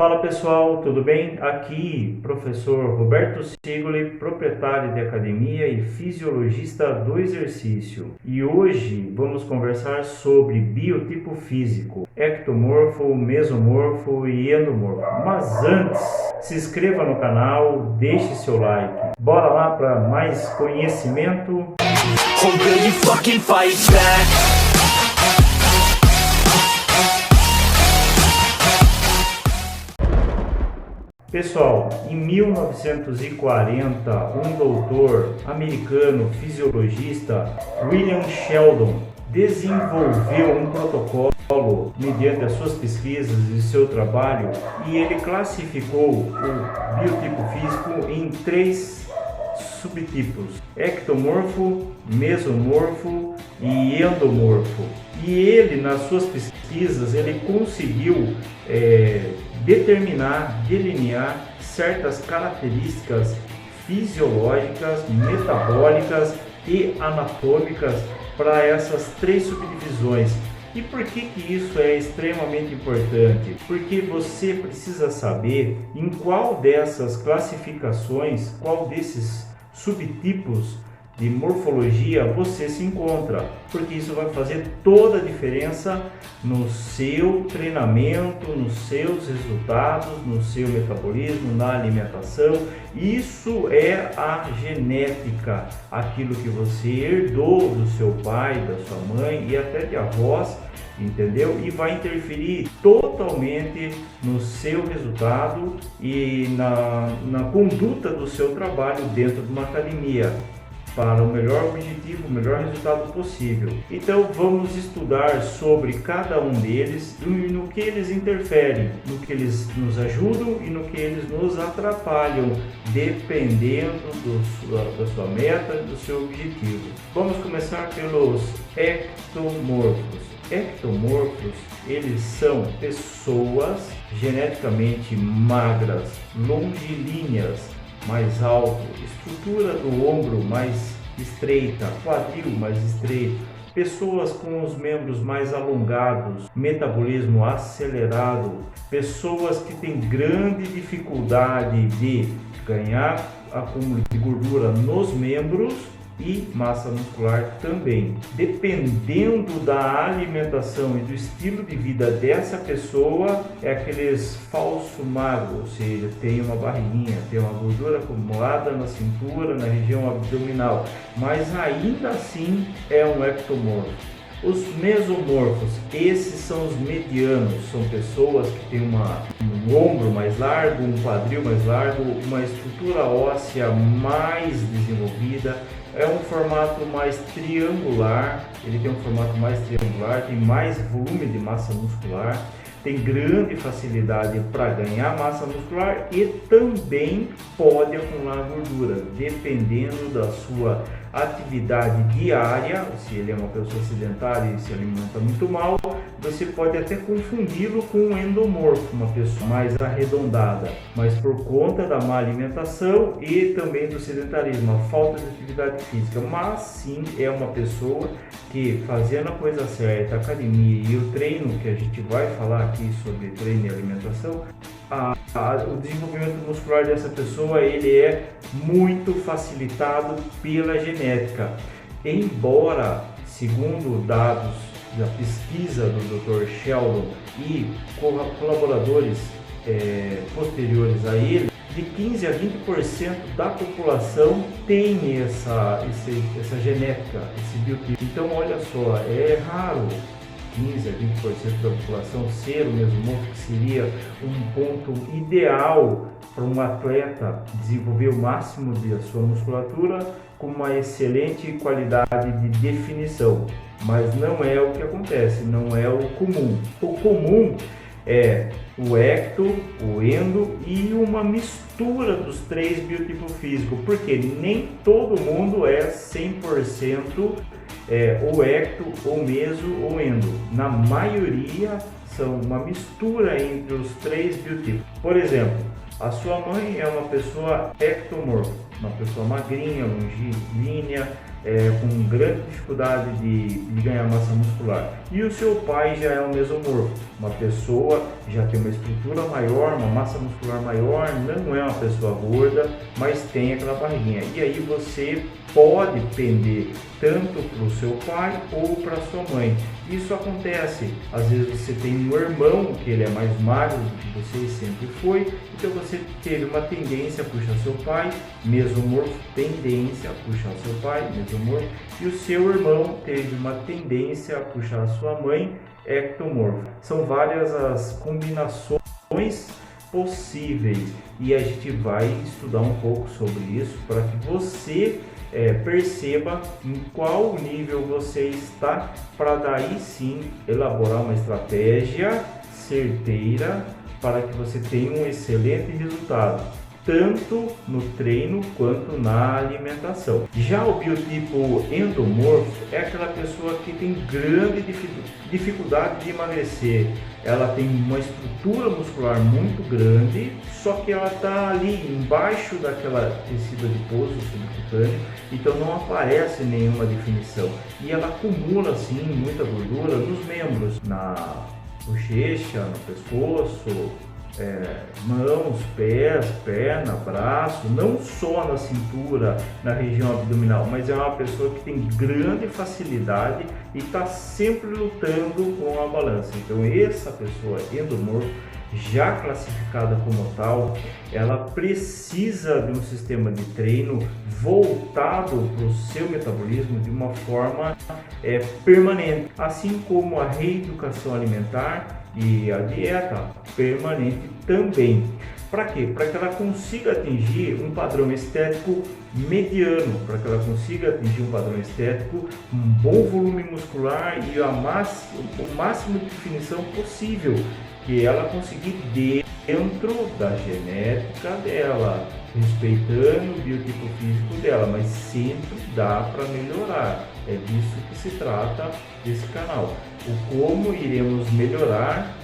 Fala pessoal, tudo bem? Aqui, professor Roberto Sigoli, proprietário de academia e fisiologista do exercício. E hoje vamos conversar sobre biotipo físico, ectomorfo, mesomorfo e endomorfo. Mas antes, se inscreva no canal, deixe seu like. Bora lá para mais conhecimento. Pessoal, em 1940, um doutor americano fisiologista, William Sheldon, desenvolveu um protocolo mediante as suas pesquisas e seu trabalho, e ele classificou o biotipo físico em três subtipos: ectomorfo, mesomorfo e endomorfo. E ele, nas suas pesquisas, ele conseguiu delinear certas características fisiológicas, metabólicas e anatômicas para essas três subdivisões. E por que isso é extremamente importante? Porque você precisa saber em qual dessas classificações, qual desses subtipos de morfologia você se encontra, porque isso vai fazer toda a diferença no seu treinamento, nos seus resultados, no seu metabolismo, na alimentação. Isso é a genética, aquilo que você herdou do seu pai, da sua mãe e até de avós, entendeu? E vai interferir totalmente no seu resultado e na conduta do seu trabalho dentro de uma academia, para o melhor objetivo, o melhor resultado possível. Então vamos estudar sobre cada um deles e no que eles interferem, no que eles nos ajudam e no que eles nos atrapalham, dependendo da sua meta e do seu objetivo. Vamos começar pelos ectomorfos. Ectomorfos, eles são pessoas geneticamente magras, longilíneas, mais alto, estrutura do ombro mais estreita, quadril mais estreito, pessoas com os membros mais alongados, metabolismo acelerado, pessoas que têm grande dificuldade de ganhar acúmulo de gordura nos membros e massa muscular também. Dependendo da alimentação e do estilo de vida dessa pessoa, é aqueles falso magro, ou seja, tem uma barriguinha, tem uma gordura acumulada na cintura, na região abdominal, mas ainda assim é um ectomorfo. Os mesomorfos, esses são os medianos, são pessoas que têm um ombro mais largo, um quadril mais largo, uma estrutura óssea mais desenvolvida, é um formato mais triangular, ele tem um formato mais triangular, tem mais volume de massa muscular, tem grande facilidade para ganhar massa muscular e também pode acumular gordura, dependendo da sua atividade diária. Se ele é uma pessoa sedentária e se alimenta muito mal, você pode até confundi-lo com um endomorfo, uma pessoa mais arredondada, mas por conta da má alimentação e também do sedentarismo, a falta de atividade física. Mas sim, é uma pessoa que, fazendo a coisa certa, a academia e o treino, que a gente vai falar aqui sobre treino e alimentação, o desenvolvimento muscular dessa pessoa ele é muito facilitado pela genética. Embora, segundo dados da pesquisa do Dr. Sheldon e colaboradores posteriores a ele, de 15 a 20% da população tem essa genética, esse biotipo. Então olha só, é raro 15 a 20% da população ser o mesomorfo, que seria um ponto ideal para um atleta desenvolver o máximo de sua musculatura com uma excelente qualidade de definição. Mas não é o que acontece, não é o comum. O comum é o ecto, o endo e uma mistura dos três biotipos físicos, porque nem todo mundo é 100% ou ecto, ou meso, ou endo. Na maioria são uma mistura entre os três biotipos. Por exemplo, a sua mãe é uma pessoa ectomorfa, uma pessoa magrinha, longilínea, com grande dificuldade de ganhar massa muscular. E o seu pai já é um mesomorfo, uma pessoa que já tem uma estrutura maior, uma massa muscular maior, não é uma pessoa gorda, mas tem aquela barriguinha. E aí você pode pender tanto para o seu pai ou para sua mãe. Isso acontece, às vezes você tem um irmão que ele é mais magro do que você sempre foi, então você teve uma tendência a puxar seu pai, mesomorfo, tendência a puxar seu pai, mesomorfo, e o seu irmão teve uma tendência a puxar sua mãe, ectomorfo. São várias as combinações possíveis e a gente vai estudar um pouco sobre isso para que você perceba em qual nível você está, para daí sim elaborar uma estratégia certeira para que você tenha um excelente resultado, tanto no treino quanto na alimentação. Já o biotipo endomorfo é aquela pessoa que tem grande dificuldade de emagrecer. Ela tem uma estrutura muscular muito grande, só que ela está ali embaixo daquela tecido adiposo subcutâneo, então não aparece nenhuma definição. E ela acumula assim muita gordura nos membros, na bochecha, no pescoço, mãos, pés, perna, braço, não só na cintura, na região abdominal, mas é uma pessoa que tem grande facilidade e está sempre lutando com a balança. Então essa pessoa endomorfo, já classificada como tal, ela precisa de um sistema de treino voltado para o seu metabolismo de uma forma permanente, assim como a reeducação alimentar e a dieta permanente também. Para quê? Para que ela consiga atingir um padrão estético mediano, para que ela consiga atingir um padrão estético, um bom volume muscular e o máximo de definição possível, que ela conseguir dentro da genética dela, respeitando o biotipo físico dela, mas sempre dá para melhorar. É disso que se trata desse canal. O como iremos melhorar,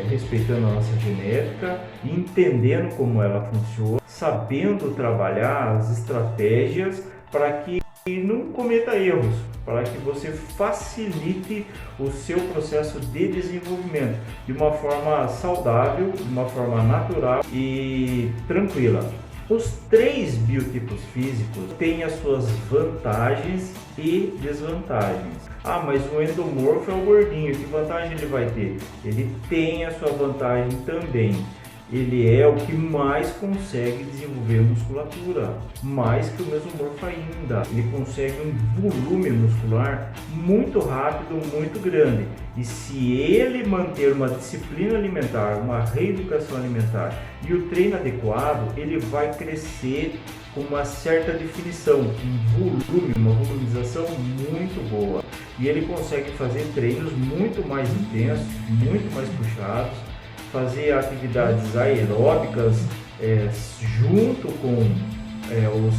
respeitando a nossa genética, entendendo como ela funciona, sabendo trabalhar as estratégias para que não cometa erros, para que você facilite o seu processo de desenvolvimento de uma forma saudável, de uma forma natural e tranquila. Os 3 biotipos físicos têm as suas vantagens e desvantagens. Ah, mas o endomorfo é o gordinho, que vantagem ele vai ter? Ele tem a sua vantagem também. Ele é o que mais consegue desenvolver musculatura, mais que o mesomorfo ainda. Ele consegue um volume muscular muito rápido, muito grande. E se ele manter uma disciplina alimentar, uma reeducação alimentar e o treino adequado, ele vai crescer com uma certa definição, um volume, uma volumização muito boa. E ele consegue fazer treinos muito mais intensos, muito mais puxados, fazer atividades aeróbicas junto com o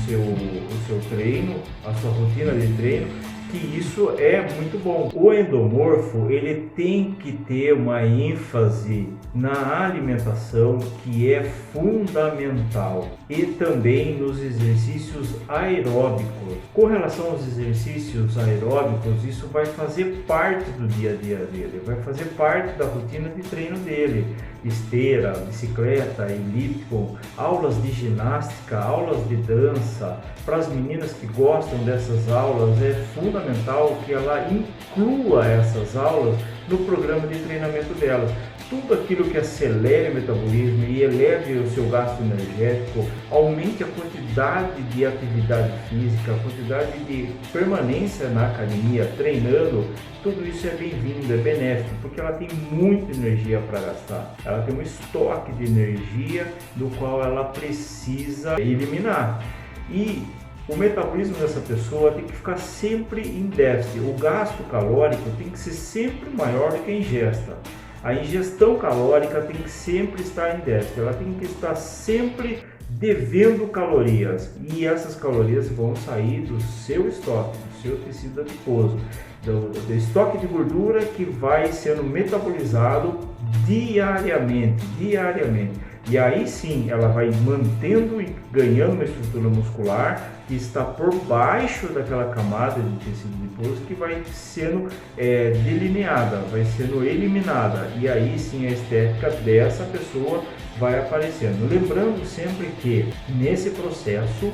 seu treino, a sua rotina de treino, que isso é muito bom. O endomorfo, ele tem que ter uma ênfase na alimentação, que é fundamental, e também nos exercícios aeróbicos. Com relação aos exercícios aeróbicos, isso vai fazer parte do dia a dia dele, vai fazer parte da rotina de treino dele. Esteira, bicicleta, elíptico, aulas de ginástica, aulas de dança. Para as meninas que gostam dessas aulas, é fundamental que ela inclua essas aulas no programa de treinamento delas. Tudo aquilo que acelere o metabolismo e eleve o seu gasto energético, aumente a quantidade de atividade física, a quantidade de permanência na academia, treinando, tudo isso é bem-vindo, é benéfico, porque ela tem muita energia para gastar. Ela tem um estoque de energia do qual ela precisa eliminar. E o metabolismo dessa pessoa tem que ficar sempre em déficit. O gasto calórico tem que ser sempre maior do que a ingesta. A ingestão calórica tem que sempre estar em déficit, ela tem que estar sempre devendo calorias, e essas calorias vão sair do seu estoque, do seu tecido adiposo, do estoque de gordura que vai sendo metabolizado diariamente. E aí sim ela vai mantendo e ganhando uma estrutura muscular que está por baixo daquela camada de tecido adiposo que vai sendo delineada, vai sendo eliminada. E aí sim a estética dessa pessoa vai aparecendo. Lembrando sempre que nesse processo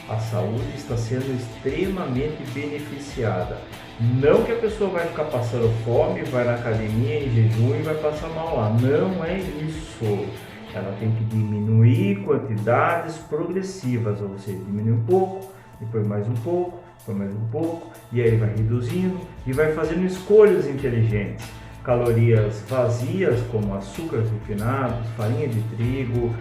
a saúde está sendo extremamente beneficiada. Não que a pessoa vai ficar passando fome, vai na academia em jejum e vai passar mal lá. Não é isso. Ela tem que diminuir quantidades progressivas, ou seja, diminui um pouco, depois mais um pouco, depois mais um pouco, e aí vai reduzindo e vai fazendo escolhas inteligentes. Calorias vazias, como açúcares refinados, farinha de trigo,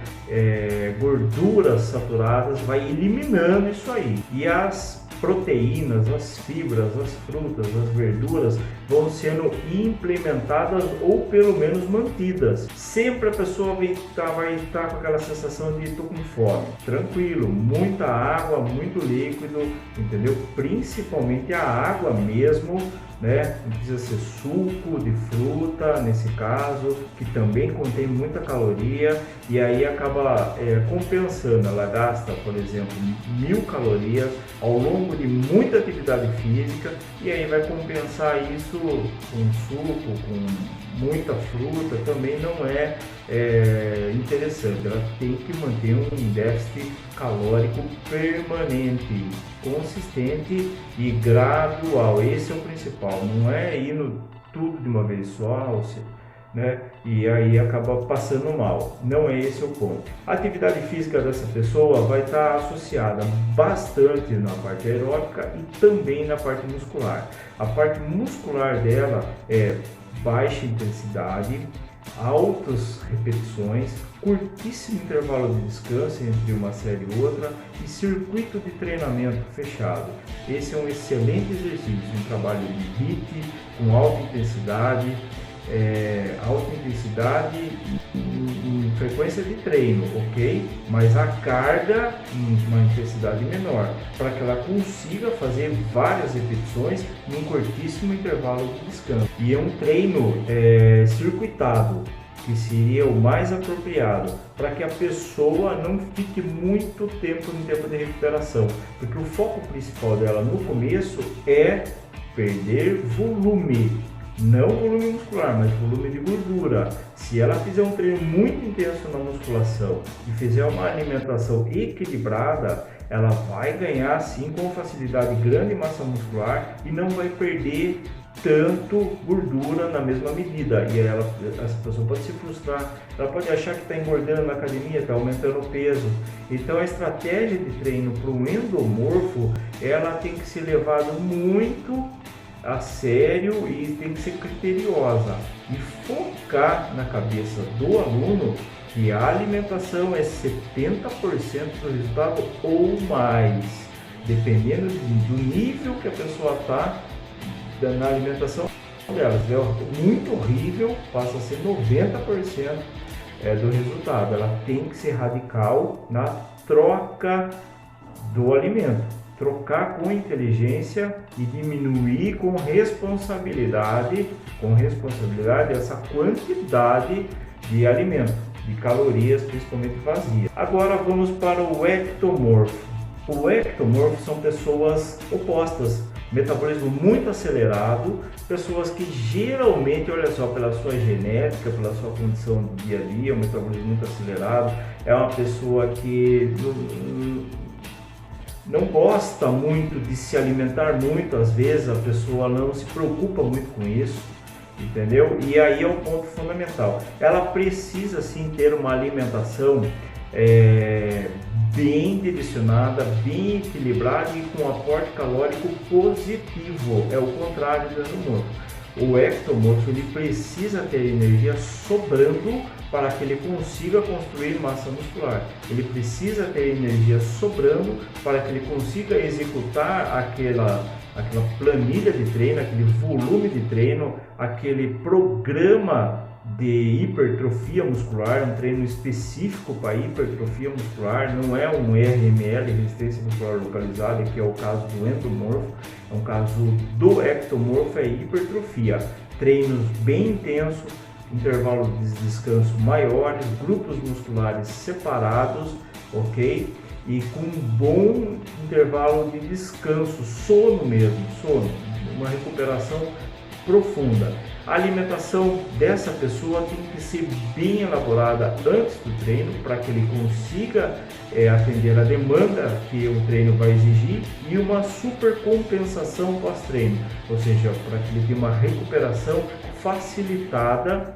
gorduras saturadas, vai eliminando isso aí. E as proteínas, as fibras, as frutas, as verduras vão sendo implementadas ou pelo menos mantidas. Sempre a pessoa vai estar com aquela sensação de estou com fome. Tranquilo, muita água, muito líquido, entendeu? Principalmente a água mesmo, né? Não precisa ser suco de fruta, nesse caso, que também contém muita caloria e aí acaba compensando. Ela gasta, por exemplo, 1000 calorias ao longo de muita atividade física e aí vai compensar isso com suco, com muita fruta, também não é interessante. Ela tem que manter um déficit calórico permanente, consistente e gradual. Esse é o principal, não é indo tudo de uma vez só, né? E aí acaba passando mal. Não é esse o ponto. A atividade física dessa pessoa vai estar associada bastante na parte aeróbica e também na parte muscular. A parte muscular dela é baixa intensidade, altas repetições, curtíssimo intervalo de descanso entre uma série e outra e circuito de treinamento fechado. Esse é um excelente exercício, um trabalho de HIIT com alta intensidade em frequência de treino, ok? Mas a carga em uma intensidade menor, para que ela consiga fazer várias repetições em um curtíssimo intervalo de descanso. E é um treino circuitado, que seria o mais apropriado, para que a pessoa não fique muito tempo no tempo de recuperação, porque o foco principal dela no começo é perder volume. Não volume muscular, mas volume de gordura. Se ela fizer um treino muito intenso na musculação e fizer uma alimentação equilibrada, ela vai ganhar sim com facilidade grande massa muscular e não vai perder tanto gordura na mesma medida. E essa pessoa pode se frustrar, ela pode achar que está engordando na academia, está aumentando o peso. Então a estratégia de treino para o endomorfo, ela tem que ser levada muito a sério e tem que ser criteriosa e focar na cabeça do aluno que a alimentação é 70% do resultado ou mais, dependendo do nível que a pessoa está na alimentação dela. Se é muito horrível, passa a ser 90% do resultado. Ela tem que ser radical na troca do alimento. Trocar com inteligência e diminuir com responsabilidade essa quantidade de alimento, de calorias, principalmente vazias. Agora vamos para o ectomorfo. O ectomorfo são pessoas opostas, metabolismo muito acelerado, pessoas que geralmente, olha só, pela sua genética, pela sua condição do dia a dia, um metabolismo muito acelerado, é uma pessoa que não gosta muito de se alimentar muito, às vezes a pessoa não se preocupa muito com isso, entendeu? E aí é o ponto fundamental. Ela precisa sim ter uma alimentação bem direcionada, bem equilibrada e com aporte calórico positivo. É o contrário do endomorfo. O ectomorfo ele precisa ter energia sobrando para que ele consiga construir massa muscular. Ele precisa ter energia sobrando para que ele consiga executar aquela planilha de treino, aquele volume de treino, aquele programa de hipertrofia muscular, um treino específico para hipertrofia muscular, não é um RML, resistência muscular localizada, que é o caso do endomorfo, é um caso do ectomorfo, é hipertrofia. Treinos bem intensos, intervalos de descanso maiores, grupos musculares separados, ok? E com um bom intervalo de descanso, sono mesmo, sono, uma recuperação profunda. A alimentação dessa pessoa tem que ser bem elaborada antes do treino para que ele consiga atender a demanda que o treino vai exigir, e uma super compensação pós-treino, ou seja, para que ele tenha uma recuperação facilitada,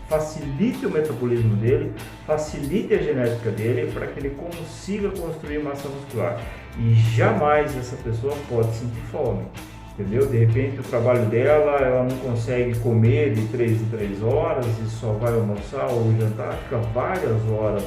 facilite o metabolismo dele, facilite a genética dele, para que ele consiga construir massa muscular. E jamais essa pessoa pode sentir fome. Entendeu? De repente o trabalho dela, ela não consegue comer de 3 em 3 horas e só vai almoçar ou jantar, fica várias horas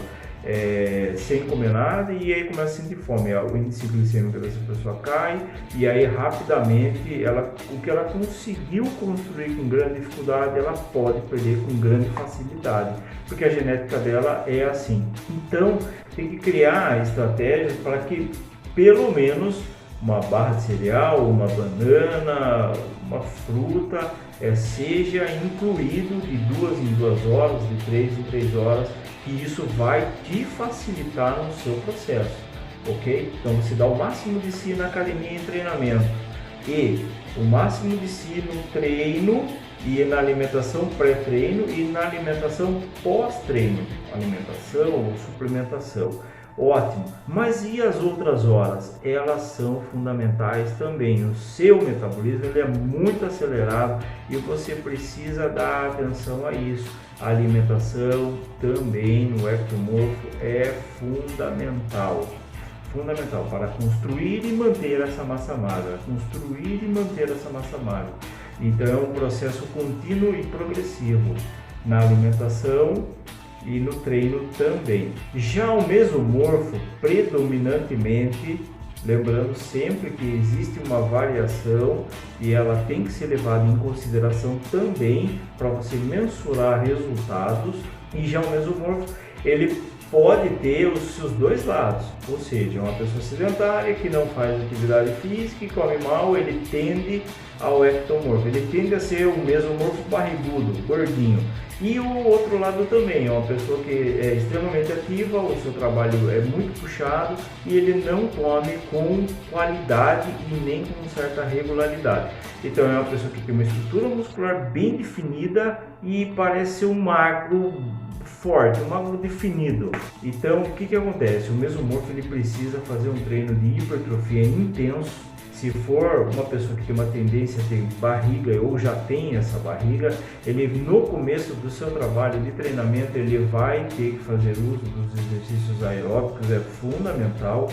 sem comer nada, e aí começa a sentir fome. O índice glicêmico dessa pessoa cai, e aí rapidamente o que ela conseguiu construir com grande dificuldade, ela pode perder com grande facilidade, porque a genética dela é assim. Então tem que criar estratégias para que pelo menos uma barra de cereal, uma banana, uma fruta seja incluído de 2 em 2 horas, de 3 em 3 horas, que isso vai te facilitar no seu processo, ok? Então você dá o máximo de si na academia em treinamento e o máximo de si no treino e na alimentação pré-treino e na alimentação pós-treino, alimentação ou suplementação. Ótimo, mas e as outras horas? Elas são fundamentais também. O seu metabolismo ele é muito acelerado e você precisa dar atenção a isso. A alimentação também no ectomorfo é fundamental para construir e manter essa massa magra, Então é um processo contínuo e progressivo na alimentação e no treino também. Já o mesomorfo, predominantemente, lembrando sempre que existe uma variação e ela tem que ser levada em consideração também para você mensurar resultados. E já o mesomorfo, ele pode ter os seus dois lados, ou seja, uma pessoa sedentária que não faz atividade física e come mal, ele tende ao ectomorfo, ele tende a ser o mesomorfo barrigudo, gordinho. E o outro lado também, é uma pessoa que é extremamente ativa, o seu trabalho é muito puxado e ele não come com qualidade e nem com certa regularidade. Então é uma pessoa que tem uma estrutura muscular bem definida e parece ser um magro forte, um magro definido. Então o que acontece? O mesomorfo ele precisa fazer um treino de hipertrofia intenso. Se for uma pessoa que tem uma tendência a ter barriga ou já tem essa barriga, ele no começo do seu trabalho de treinamento ele vai ter que fazer uso dos exercícios aeróbicos, é fundamental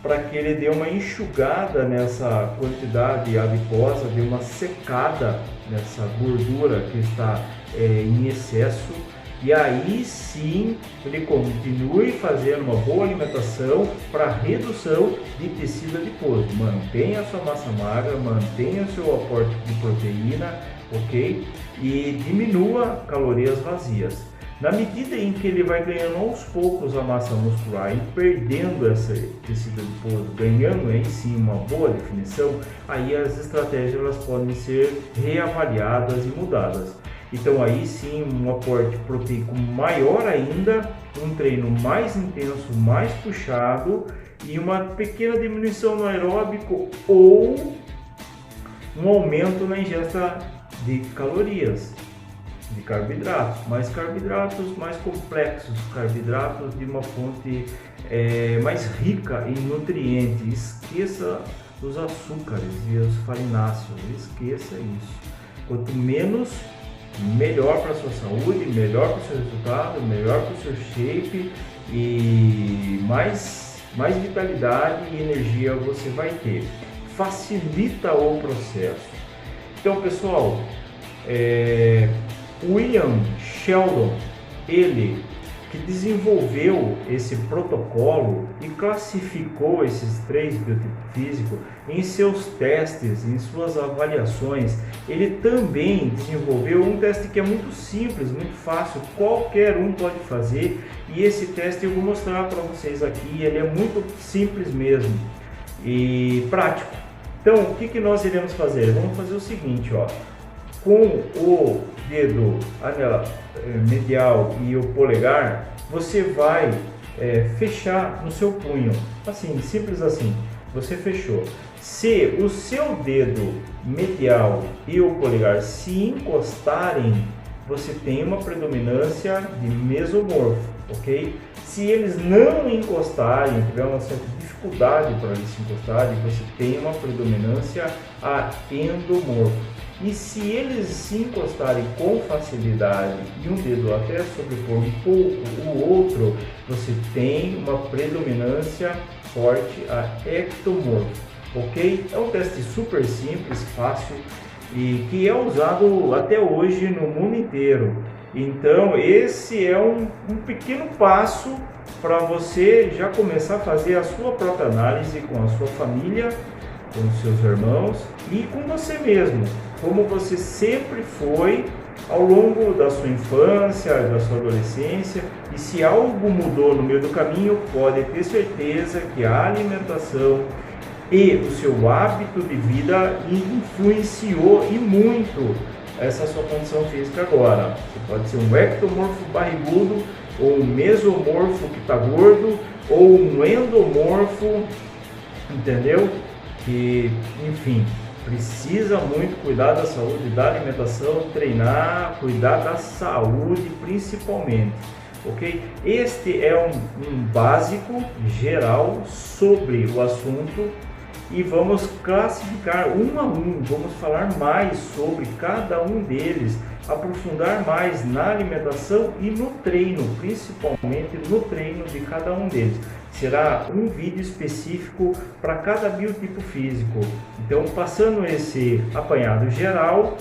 para que ele dê uma enxugada nessa quantidade adiposa, dê uma secada nessa gordura que está em excesso. E aí sim ele continue fazendo uma boa alimentação para redução de tecido adiposo. Mantenha a sua massa magra, mantenha o seu aporte de proteína, ok? E diminua calorias vazias. Na medida em que ele vai ganhando aos poucos a massa muscular e perdendo esse tecido adiposo, ganhando em si uma boa definição, aí as estratégias elas podem ser reavaliadas e mudadas. Então aí sim um aporte proteico maior ainda, um treino mais intenso, mais puxado e uma pequena diminuição no aeróbico ou um aumento na ingesta de calorias, de carboidratos mais complexos, carboidratos de uma fonte mais rica em nutrientes. Esqueça os açúcares e os farináceos, esqueça isso. Quanto menos, melhor para a sua saúde, melhor para o seu resultado, melhor para o seu shape e mais vitalidade e energia você vai ter. Facilita o processo. Então, pessoal, William Sheldon, ele que desenvolveu esse protocolo e classificou esses 3 biotipos físicos em seus testes, em suas avaliações. Ele também desenvolveu um teste que é muito simples, muito fácil, qualquer um pode fazer, e esse teste eu vou mostrar para vocês aqui. Ele é muito simples mesmo e prático. Então o que nós iremos fazer? Vamos fazer o seguinte, ó. com o dedo medial e o polegar, você vai fechar no seu punho, assim, simples assim, você fechou. Se o seu dedo medial e o polegar se encostarem, você tem uma predominância de mesomorfo, ok? Se eles não encostarem, tiver uma certa dificuldade para eles se encostarem, você tem uma predominância a endomorfo. E se eles se encostarem com facilidade e um dedo até sobrepor um pouco o outro, você tem uma predominância forte a ectomorfo, ok? É um teste super simples, fácil e que é usado até hoje no mundo inteiro. Então esse é um pequeno passo para você já começar a fazer a sua própria análise com a sua família, com os seus irmãos e com você mesmo, como você sempre foi ao longo da sua infância, da sua adolescência. E se algo mudou no meio do caminho, pode ter certeza que a alimentação e o seu hábito de vida influenciou e muito essa sua condição física agora. Você pode ser um ectomorfo barrigudo, ou um mesomorfo que está gordo, ou um endomorfo, entendeu? Que, enfim, precisa muito cuidar da saúde, da alimentação, treinar, cuidar da saúde principalmente, ok? Este é um básico geral sobre o assunto e vamos classificar um a um, vamos falar mais sobre cada um deles, aprofundar mais na alimentação e no treino, principalmente no treino de cada um deles. Será um vídeo específico para cada biotipo físico. Então, passando esse apanhado geral,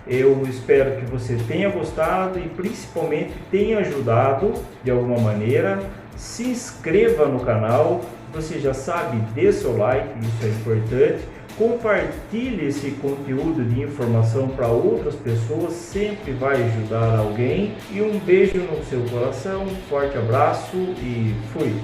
eu espero que você tenha gostado e principalmente tenha ajudado de alguma maneira. Se inscreva no canal, você já sabe, dê seu like, isso é importante. Compartilhe esse conteúdo de informação para outras pessoas, sempre vai ajudar alguém. E um beijo no seu coração, um forte abraço e fui!